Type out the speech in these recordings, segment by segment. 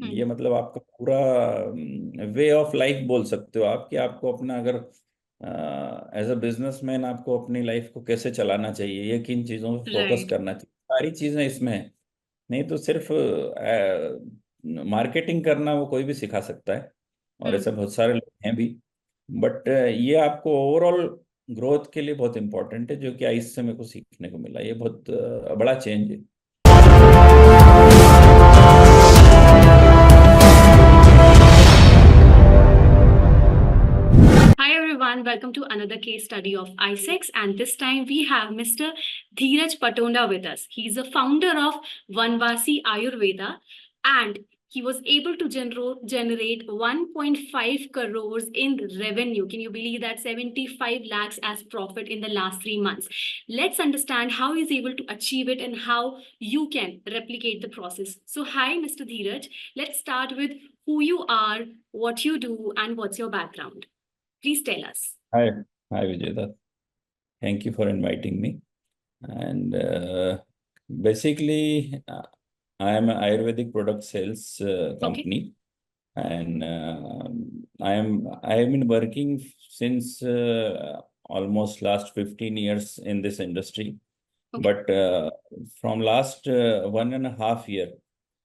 ये मतलब आपका पूरा वे ऑफ लाइफ बोल सकते हो आप, कि आपको अपना अगर एज अ बिजनेसमैन आपको अपनी लाइफ को कैसे चलाना चाहिए, ये किन चीज़ों पर फोकस राइट। करना चाहिए, सारी चीज़ें इसमें हैं। नहीं तो सिर्फ मार्केटिंग करना वो कोई भी सिखा सकता है, और ऐसे हम्म। बहुत सारे लोग हैं भी। बट ये आपको ओवरऑल ग्रोथ के लिए बहुत इंपॉर्टेंट है, जो कि आइस से मेरे को सीखने को मिला। ये बहुत बड़ा चेंज है। Hi everyone, welcome to another case study of ISEX, and this time we have Mr. Dheeraj Patonda with us. He's the founder of Vanvasi Ayurveda, and he was able to generate 1.5 crores in revenue. Can you believe that? 75 lakhs as profit in the last 3 months. Let's understand how he's able to achieve it and how you can replicate the process. So, hi, Mr. Dheeraj. Let's start with who you are, what you do, and what's your background. Please tell us. Hi, hi Vijeta, thank you for inviting me. And basically I am ayurvedic product sales Okay. company, and I have been working since almost last 15 years in this industry. Okay. But from last 1.5 year,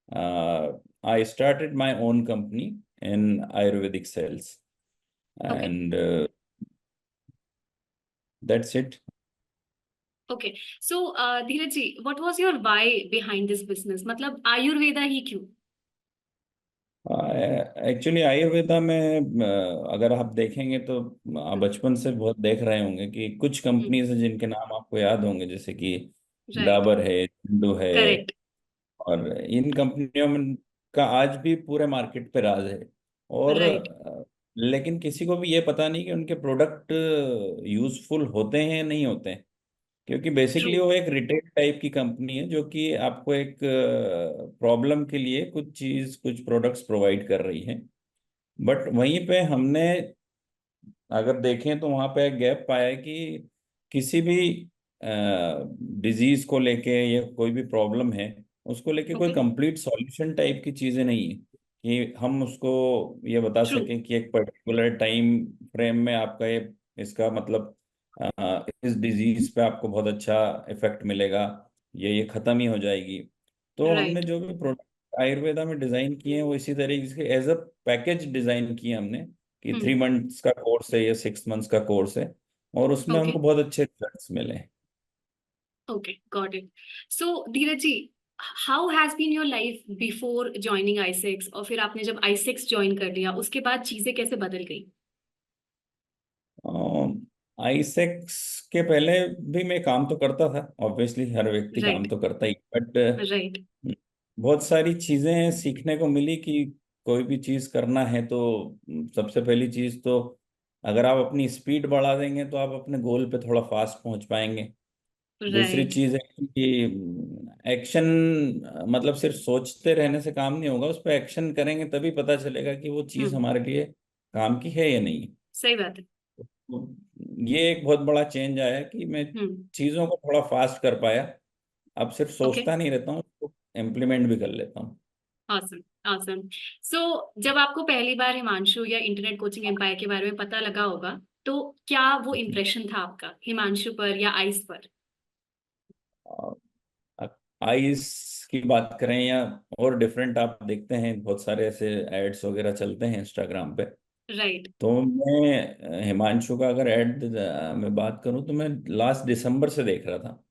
uh, I started my own company in Ayurvedic sales, Okay. and that's it. Okay. So, Dheeraj ji, what was your why behind this business? मतलब आयुर्वेदा ही क्यों? Actually Ayurveda में अगर आप देखेंगे तो आप बचपन से बहुत देख रहे होंगे कि कुछ हम्म। कंपनीज हैं जिनके नाम आपको याद होंगे, जैसे कि राइट। डाबर है, झंडू है। करेक्ट। और इन कंपनियों में का आज भी पूरे मार्केट पे राज है। और राइट। लेकिन किसी को भी ये पता नहीं कि उनके प्रोडक्ट यूजफुल होते हैं नहीं होते हैं, क्योंकि ट्रू। बेसिकली वो एक रिटेल टाइप की कंपनी है, जो कि आपको एक प्रॉब्लम के लिए कुछ प्रोडक्ट्स प्रोवाइड कर रही है। बट वहीं पे हमने अगर देखें तो वहां पे एक गैप पाया है कि किसी भी डिजीज को लेके या कोई भी प्रॉब्लम है, उसको लेके कोई ओके। कंप्लीट सॉल्यूशन टाइप की चीजें नहीं है कि हम उसको ये बता ट्रू। सकें कि एक पर्टिकुलर टाइम फ्रेम में आपका ये इसका मतलब इस डिजीज पे आपको बहुत अच्छा इफेक्ट मिलेगा, ये खत्म ही हो जाएगी। तो हमने राइट। जो भी प्रोडक्ट आयुर्वेदा में डिजाइन किए हैं वो इसी तरीके से एज अ पैकेज डिजाइन किए हमने, कि हम्म। 3 मंथ्स का कोर्स है या 6 मंथ्स का कोर्स है, और उसमें ओके। हमको बहुत अच्छे रिजल्ट्स मिले हैं। Okay, got it. So Dheeraj ji, how has been your life before joining आई6, और फिर आपने जब आई6 ज्वाइन कर लिया उसके बाद चीजें कैसे बदल गई? आईसेक्स के पहले भी मैं काम तो करता था, ऑब्वियसली हर व्यक्ति काम राइट। तो करता ही, बट राइट। बहुत सारी चीजें सीखने को मिली कि कोई भी चीज करना है तो सबसे पहली चीज तो अगर आप अपनी स्पीड बढ़ा देंगे तो आप अपने गोल पे थोड़ा फास्ट पहुंच पाएंगे। दूसरी राइट। चीज है कि एक्शन, मतलब सिर्फ सोचते रहने से काम नहीं होगा, उस पर एक्शन करेंगे तभी पता चलेगा कि वो चीज हम्म। हमारे लिए काम की है या नहीं। सही बात है। तो ये एक बहुत बड़ा चेंज आया कि मैं हम्म। चीजों को थोड़ा फास्ट कर पाया। अब सिर्फ ओके। सोचता नहीं रहता हूँ, उसको इम्प्लीमेंट भी कर लेता हूँ। awesome awesome। सो जब आपको पहली बार हिमांशु या इंटरनेट कोचिंग एम्पायर के बारे में पता लगा होगा, तो क्या वो इम्प्रेशन था आपका हिमांशु पर या आइस पर? आइस की बात करें या और डिफरेंट, आप देखते हैं बहुत सारे ऐसे एड्स वगैरह चलते हैं इंस्टाग्राम पे। राइट। तो मैं हिमांशु का अगर एड में बात करूं तो मैं लास्ट दिसंबर से देख रहा था।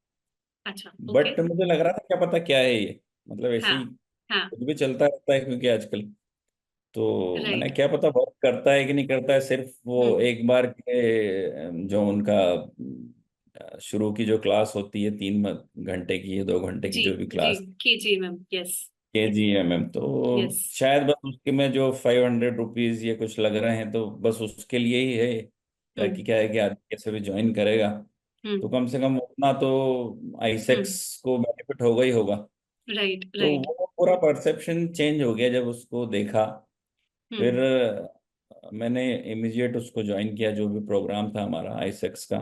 अच्छा। ओके। बट मुझे लग रहा था क्या पता क्या है ये, मतलब ऐसे हाँ। ही हाँ। कुछ भी चलता रहता है क्योंकि आजकल। तो मैंने राइट। क्या पता वर्क करता है कि नहीं करता है, सिर्फ वो हम्म। एक बार के जो उनका शुरू की जो क्लास होती है 3 घंटे की या 2 घंटे की जी। जो भी जी। क्लास, जी मैम, यस। KGMM, तो यस। शायद बस उसके में जो 500 रुपीज ये कुछ लग रहे हैं तो बस उसके लिए ही है, ताकि हम्म। क्या है कि आदमी कैसे भी ज्वाइन करेगा तो हम्म। कम से कम उतना तो हम्म। आईसेक्स को बेनिफिट होगा ही होगा। राइट। तो राइट। वो पूरा परसेप्शन चेंज हो गया जब उसको देखा। फिर हम्म। मैंने इमीडिएट उसको ज्वाइन किया, जो भी प्रोग्राम था हमारा आईसेक्स का।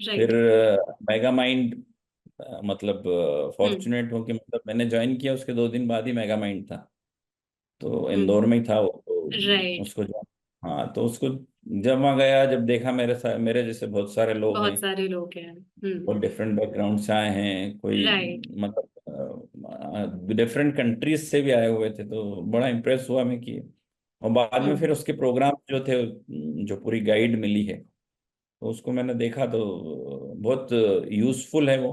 फिर राइट। मेगा माइंड, मतलब हम्म। फॉर्चुनेट हो कि मतलब मैंने ज्वाइन किया उसके 2 दिन बाद ही मेगा माइंड था। तो इंदौर हम्म। में ही था वो, तो राइट। उसको हाँ, तो उसको जब वहाँ गया, जब देखा मेरे साथ मेरे जैसे बहुत सारे लोग हैं, बहुत सारे लोग हैं। बहुत डिफरेंट बैकग्राउंड से आए हैं, कोई राइट। मतलब डिफरेंट कंट्रीज से भी आए हुए थे, तो बड़ा इम्प्रेस हुआ मैं कि। और बाद में हम्म। फिर उसके प्रोग्राम जो थे, जो पूरी गाइड मिली है, तो उसको मैंने देखा तो बहुत यूजफुल है वो।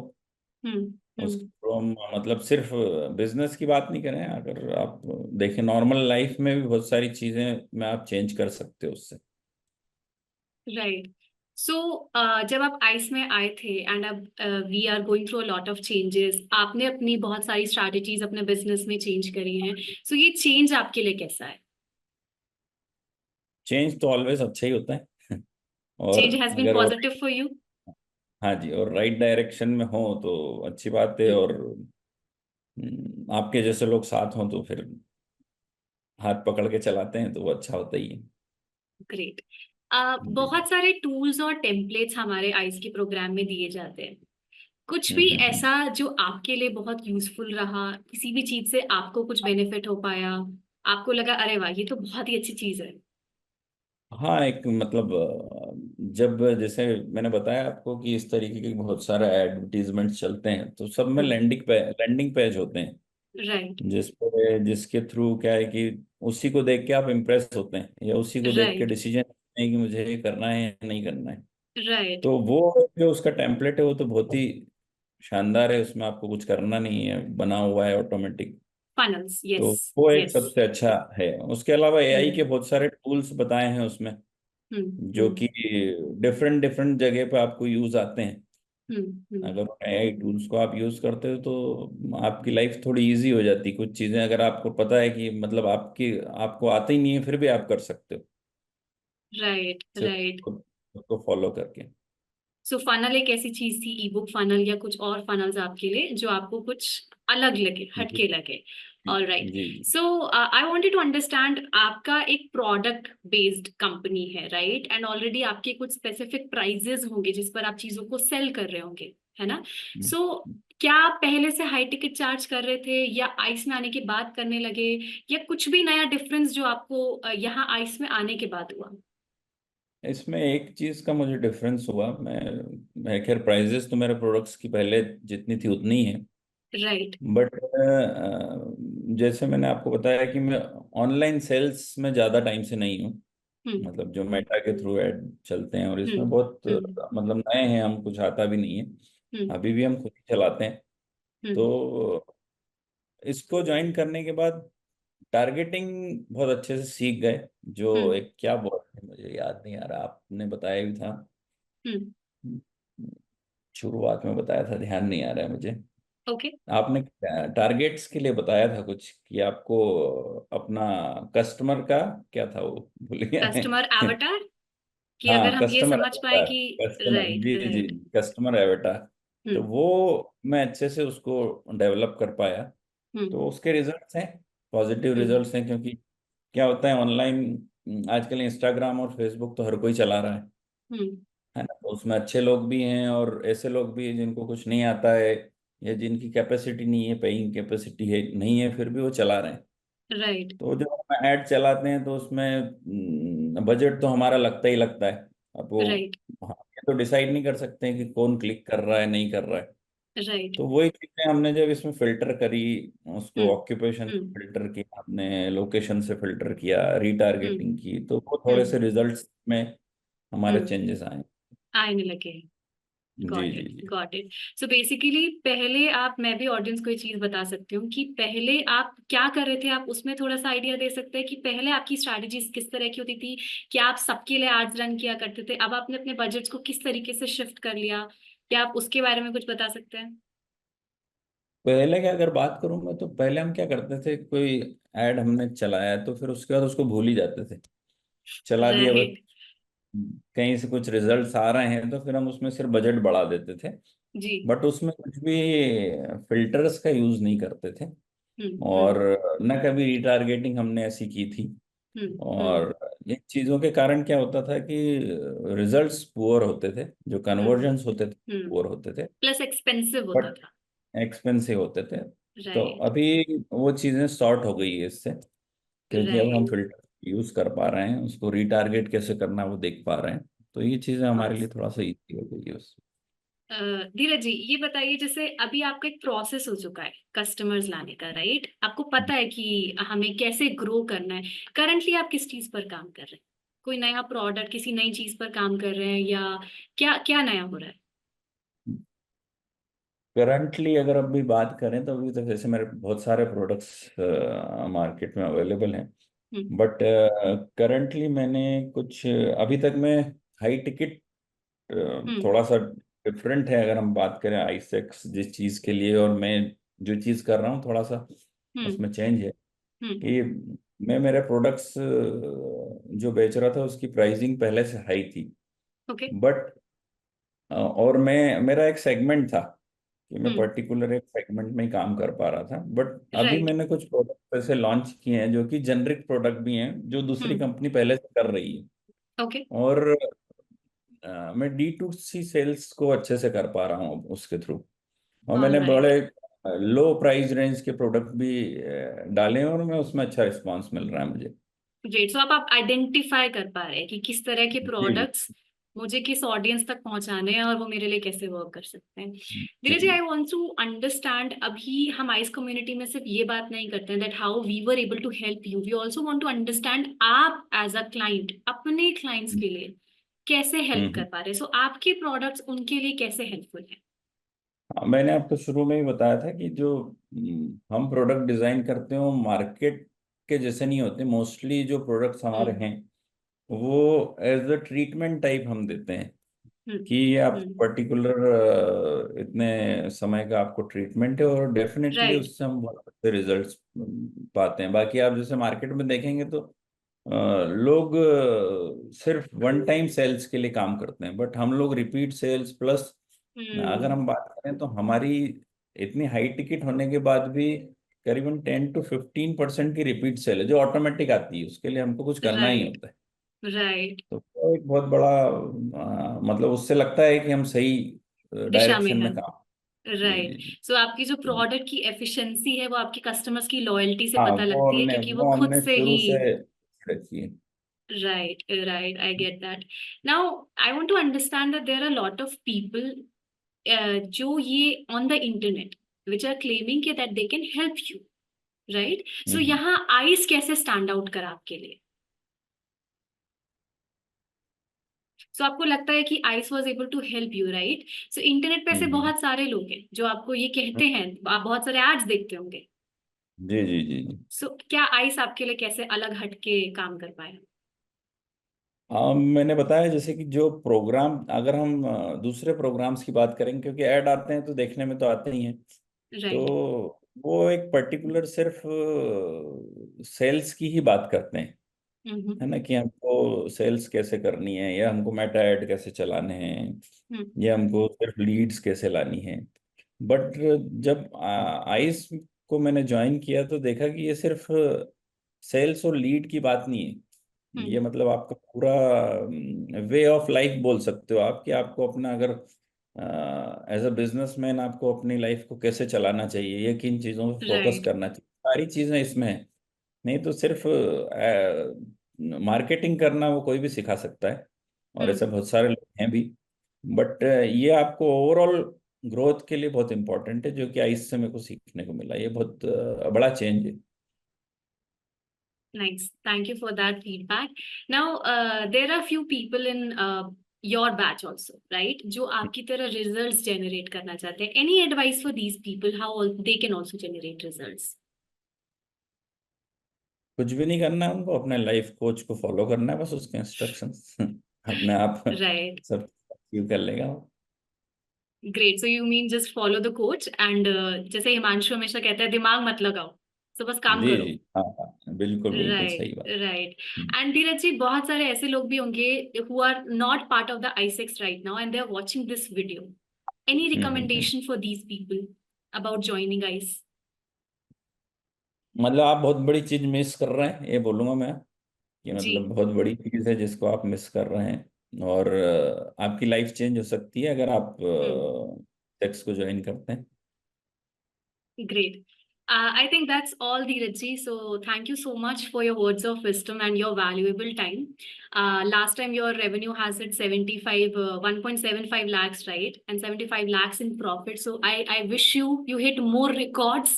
हम्म। उसके हम्म। थ्रू हम मतलब सिर्फ बिजनेस की बात नहीं करें, अगर आप देखें नॉर्मल लाइफ में भी बहुत सारी चीजें में आप चेंज कर सकते हो उससे। राइट। सो जब आप आइस में आए थे एंड अब we are going through a lot of changes, आपने अपनी बहुत सारी स्ट्रैटेजीज अपने बिजनेस में चेंज करी हैं। सो ये चेंज आपके लिए कैसा है? चेंज तो ऑलवेज अच्छा ही होता है। और चेंज हैज बीन अगर वो, पॉजिटिव फॉर यू? हाँ जी, और राइट डायरेक्शन में हो तो अच्छी बात है, और आपके जैसे लोग साथ हों तो फिर हाथ पकड़ के चलाते हैं तो वो अच्छा होता ही है। ग्रेट। जी जी। बहुत सारे टूल्स और टेम्पलेट्स हमारे आइस के प्रोग्राम में दिए जाते हैं। कुछ हम्म भी हम्म हम्म। ऐसा जो आपके लिए बहुत यूजफुल रहा, किसी भी चीज से आपको कुछ बेनिफिट हो पाया, आपको लगा अरे वाह ये तो बहुत ही अच्छी चीज है? हाँ, एक मतलब जब जैसे मैंने बताया आपको कि इस तरीके के बहुत सारे एडवर्टीजमेंट चलते हैं, तो सब में हम्म। लैंडिंग पेज होते हैं, राइट। जिसके थ्रू क्या है कि उसी को देख के आप इम्प्रेस होते हैं, या उसी को देख के राइट। डिसीजन लेते हैं कि मुझे ये करना है या नहीं करना है। राइट। तो वो जो उसका टेम्पलेट है वो तो बहुत ही शानदार है, उसमें आपको कुछ करना नहीं है, बना हुआ है ऑटोमेटिक। फनल्स, तो यस। वो एक यस। सबसे अच्छा है। उसके अलावा एआई के हम्म। बहुत सारे टूल्स बताए हैं उसमें, हम्म। जो हम्म। कि डिफरेंट डिफरेंट जगह पे आपको यूज आते हैं। हम्म। अगर एआई टूल्स को आप यूज करते हो तो आपकी लाइफ थोड़ी इजी हो जाती है। कुछ चीजें अगर आपको पता है कि मतलब आपकी आपको आते ही नहीं है, फिर भी आप कर सकते हो, राइट। सिर्फ राइट। उसको फॉलो करके। सो फनल एक ऐसी चीज थी, ई बुक फनल या कुछ और फनल्स आपके लिए जो आपको कुछ अलग लगे, जी हटके लगे? जी ऑल राइट। जी। So I wanted to understand, आपका एक प्रोडक्ट बेस्ड कंपनी है राइट, एंड ऑलरेडी आपके कुछ स्पेसिफिक प्राइजेस होंगे जिस पर आप चीजों को सेल कर रहे होंगे, है ना? जी। सो क्या आप पहले से हाई टिकट चार्ज कर रहे थे या आइस में आने के बाद करने लगे, या कुछ भी नया डिफरेंस जो आपको यहाँ आइस में आने के बाद हुआ? इसमें एक चीज का मुझे डिफरेंस हुआ। मैं खैर प्राइजेस तो मेरे प्रोडक्ट्स की पहले जितनी थी उतनी ही है, राइट। बट जैसे मैंने आपको बताया कि मैं ऑनलाइन सेल्स में ज़्यादा टाइम से नहीं हूँ। हम्म। मतलब जो मेटा के थ्रू ऐड चलते हैं, और इसमें हम्म। बहुत हम्म। मतलब नए हैं हम, कुछ आता भी नहीं है, हम्म। अभी भी हम खुद ही चलाते हैं। हम्म। तो इसको ज्वाइन करने के बाद टारगेटिंग बहुत अच्छे से सीख गए। जो हम्म। एक क्या बोल रहे मुझे याद नहीं आ रहा, आपने बताया भी था हम्म। शुरुआत में, बताया था, ध्यान नहीं आ रहा है मुझे। ओके। आपने टारगेट्स के लिए बताया था कुछ, कि आपको अपना कस्टमर का क्या था वो, भूल गया मैं। कस्टमर एवटार, कि अगर हाँ, हम ये कस्टमर समझ पाए एवेटार। कि कस्टमर, राइट। जी जी, राइट। Customer avatar. तो हम्म। वो मैं अच्छे से उसको डेवलप कर पाया, हम्म। तो उसके रिजल्ट्स हैं, पॉजिटिव हम्म। रिजल्ट्स हैं। क्योंकि क्या होता है ऑनलाइन, आजकल इंस्टाग्राम और फेसबुक तो हर कोई चला रहा हम्म। है ना, तो उसमें अच्छे लोग भी हैं और ऐसे लोग भी हैं जिनको कुछ नहीं आता है, या जिनकी कैपेसिटी नहीं है, पेइंग कैपेसिटी है नहीं है, फिर भी वो चला रहे हैं। राइट। तो जब हम ऐड चलाते हैं तो उसमें बजट तो हमारा लगता ही लगता है। अब वो राइट। हम ये तो डिसाइड नहीं कर सकते हैं कि कौन क्लिक कर रहा है नहीं कर रहा है। राइट। तो वही चीज़ें हमने जब इसमें फिल्टर करी, उसको हम्म। ऑक्यूपेशन हम्म। फिल्टर किया, हमने लोकेशन से फिल्टर किया, हम्म। रीटारगेटिंग की, तो वो थोड़े से हम्म। रिजल्ट्स में हमारे हम्म। चेंजेस आए। आने लगे। जी गॉट जी इट, जी। Got it. सो बेसिकली पहले आप, मैं भी ऑडियंस को ये चीज बता सकती हूँ कि पहले आप क्या कर रहे थे, आप उसमें थोड़ा सा आइडिया दे सकते हैं कि पहले आपकी स्ट्रैटेजीज किस तरह की होती थी? क्या आप सबके लिए एड्स रन किया करते थे? अब आपने अपने बजट्स को किस तरीके से शिफ्ट कर लिया? क्या आप उसके बारे में कुछ बता सकते हैं? पहले क्या अगर बात करूं मैं, तो पहले हम क्या करते थे, कोई ऐड हमने चलाया तो फिर उसके बाद उसको भूल ही जाते थे, चला दिया बस। राइट। कहीं से कुछ रिजल्ट्स आ रहे हैं तो फिर हम उसमें सिर्फ बजट बढ़ा देते थे, जी। बट उसमें कुछ भी फिल्टर्स का यूज नहीं करते थे। हम्म। और हम्म। न कभी रिटारगेटिंग हमने ऐसी की थी। हम्म। हम्म। और इन चीज़ों के कारण क्या होता था कि रिजल्ट्स पुअर होते थे, जो हम्म। कन्वर्जन्स होते थे हम्म। पुअर होते थे, प्लस एक्सपेंसिव होता बट था। एक्सपेंसिव होते थे। तो राइट। अभी वो चीज़ें सॉर्ट हो गई है इससे। क्योंकि अब हम राइट। फिल्टर यूज कर पा रहे हैं, उसको रीटारगेट कैसे करना है वो देख पा रहे हैं। तो ये चीजें हमारे लिए थोड़ा सा इजी हो गई है उससे। धीरज जी, ये बताइए, जैसे अभी आपका एक प्रोसेस हो चुका है कस्टमर्स लाने का, राइट? आपको पता है कि हमें कैसे ग्रो करना है। करंटली आप किस चीज पर काम कर रहे हैं? कोई नया प्रोडक्ट, किसी नई चीज पर काम कर रहे हैं, या क्या क्या नया हो रहा है? करंटली अगर अभी बात करें तो अभी तो जैसे मेरे बहुत सारे प्रोडक्ट्स मार्केट में अवेलेबल हैं। हम्म। बट करंटली मैंने कुछ अभी तक मैं हाई टिकट, हम्म। थोड़ा सा डिफरेंट है अगर हम बात करें आईसेक्स जिस चीज़ के लिए, और मैं जो चीज़ कर रहा हूँ थोड़ा सा हम्म। उसमें चेंज है हम्म। कि मैं मेरे प्रोडक्ट्स जो बेच रहा था उसकी प्राइसिंग पहले से हाई थी। ओके। बट और मैं मेरा एक सेगमेंट था कि मैं हम्म। पर्टिकुलर एक सेगमेंट में ही काम कर पा रहा था। बट अभी राइट। मैंने कुछ प्रोडक्ट ऐसे लॉन्च किए हैं जो कि जेनरिक प्रोडक्ट भी हैं, जो दूसरी हम्म। कंपनी पहले से कर रही है। ओके। और मैं D2C सेल्स को अच्छे से कर पा रहा हूँ उसके थ्रू। और मैंने ऑलराइट। बड़े लो प्राइस रेंज के प्रोडक्ट भी डाले हैं, और मैं उसमें अच्छा रिस्पांस मिल रहा है मुझे। ग्रेट। सो आप आइडेंटिफाई कर पा रहे हैं कि किस तरह के जी जी प्रोडक्ट्स मुझे किस ऑडियंस तक पहुंचाने हैं और वो मेरे लिए कैसे वर्क कर सकते हैं। जी धीरज जी, आई वांट टू अंडरस्टैंड, अभी हम आइस कम्युनिटी में सिर्फ ये बात नहीं करते हैं that how we were able to help you, we also want to understand आप एज अ क्लाइंट अपने क्लाइंट्स के लिए कैसे हेल्प कर हम्म। पा रहे हैं। सो आपके प्रोडक्ट्स उनके लिए कैसे हेल्पफुल है? हाँ, मैंने आपको शुरू में ही बताया था कि जो हम प्रोडक्ट डिजाइन करते हैं वो मार्केट के जैसे नहीं होते। मोस्टली जो प्रोडक्ट्स हमारे हम्म। हैं वो एज अ ट्रीटमेंट टाइप हम देते हैं हम्म। कि ये आप हम्म। पर्टिकुलर इतने समय का आपको ट्रीटमेंट है, और डेफिनेटली राइट। उससे हम बहुत अच्छे रिजल्ट्स पाते हैं। बाकी आप जैसे मार्केट में देखेंगे तो लोग सिर्फ वन टाइम सेल्स के लिए काम करते हैं, बट हम लोग रिपीट सेल्स प्लस, अगर हम्म। हम बात करें तो हमारी इतनी हाई टिकट होने के बाद भी करीबन 10 to 15% की रिपीट सेल है जो ऑटोमेटिक आती है, उसके लिए हमको कुछ करना ही राइट। होता है। राइट। तो वो एक बहुत बड़ा मतलब उससे लगता है कि हम सही दिशा में डायरेक्शन है। में काम। जी राइट। जी जी। सो आपकी जो प्रोडक्ट की एफिशिएंसी है वो आपकी कस्टमर्स की लॉयल्टी से हाँ, पता लगती है, क्योंकि वो वो खुद हमने से ही। शुरू से रखी है। Right. Right, I get that. Now I want to understand that there are lot of people जो ये on the internet which are claiming कि that they can help you, right? So hmm यहाँ आइस कैसे स्टैंड आउट करा आपके लिए? सो आपको लगता है कि ice was able to help you, right? So internet पे ऐसे हम्म। बहुत सारे लोग हैं जो आपको ये कहते हैं, आप बहुत सारे एड्स देखते होंगे। जी जी जी जी। सो क्या आइस आपके लिए कैसे अलग हटके काम कर पाए? मैंने बताया जैसे कि जो प्रोग्राम, अगर हम दूसरे प्रोग्राम्स की बात करें, क्योंकि ऐड आते हैं तो देखने में तो आते ही हैं। तो राइट। वो एक पर्टिकुलर सिर्फ सेल्स की ही बात करते हैं, हम्म। है ना, कि हमको सेल्स कैसे करनी है, या हमको मेटा ऐड कैसे चलाने हैं, हम्म। या हमको सिर्फ लीड्स कैसे लानी है। बट जब आइस को मैंने ज्वाइन किया तो देखा कि ये सिर्फ सेल्स और लीड की बात नहीं है। हम्म। ये मतलब आपका पूरा वे ऑफ लाइफ बोल सकते हो आप, कि आपको अपना अगर एज अ बिजनेसमैन आपको अपनी लाइफ को कैसे चलाना चाहिए, या किन चीज़ों पर फोकस राइट। करना चाहिए, सारी चीज़ें इसमें हैं। नहीं तो सिर्फ मार्केटिंग करना वो कोई भी सिखा सकता है, और हम्म। ऐसे बहुत सारे लोग हैं भी। बट ये आपको ओवरऑल ग्रोथ के लिए बहुत इंपॉर्टेंट है, जो कि आइस से मेरे को सीखने को मिला। ये बहुत बड़ा चेंज है। Nice. Thank you for that feedback. Now, there are few people in your batch also, right? जो आपकी तरह results generate करना चाहते हैं. Any advice for these people, how they can also generate results? कुछ भी नहीं करना है उनको, अपने लाइफ कोच को फॉलो करना है, बस उसके इंस्ट्रक्शंस अपने आप Right. सब अचीव कर लेगा वो। Great. So you mean just follow the coach and जैसे हिमांशु हमेशा कहता है, दिमाग मत लगाओ. So बस काम जी करो. जी हाँ हाँ, बिल्कुल बिल्कुल राइट। सही बात। राइट। हम्म एंड धीरज जी, बहुत सारे ऐसे लोग भी होंगे who are not part of the आईसेक्स right now and they are watching this video. Any hmm. Recommendation for these people about joining आइस? मतलब आप बहुत बड़ी चीज मिस कर रहे हैं, ये बोलूंगा मैं, कि जी। मतलब बहुत बड़ी चीज है जिसको आप मिस कर रहे हैं, और आपकी लाइफ चेंज हो सकती है अगर आप हम्म। सेक्स को ज्वाइन करते हैं। Great. I think that's all, Dheeraj ji. So thank you so much for your words of wisdom and your valuable time. Last time your revenue has hit 1.75 lakhs, right? And 75 lakhs in profit. So I wish you hit more records,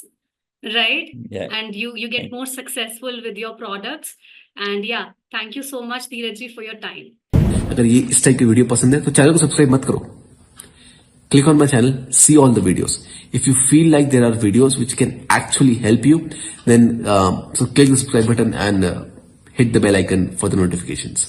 right? Yeah. And you get Thank- more successful with your products. And yeah, thank you so much, Dheeraj ji, for your time. अगर ये इस type की video पसंद है तो channel को subscribe मत करो. Click on my channel, see all the videos. If you feel like there are videos which can actually help you, then so click the subscribe button and hit the bell icon for the notifications.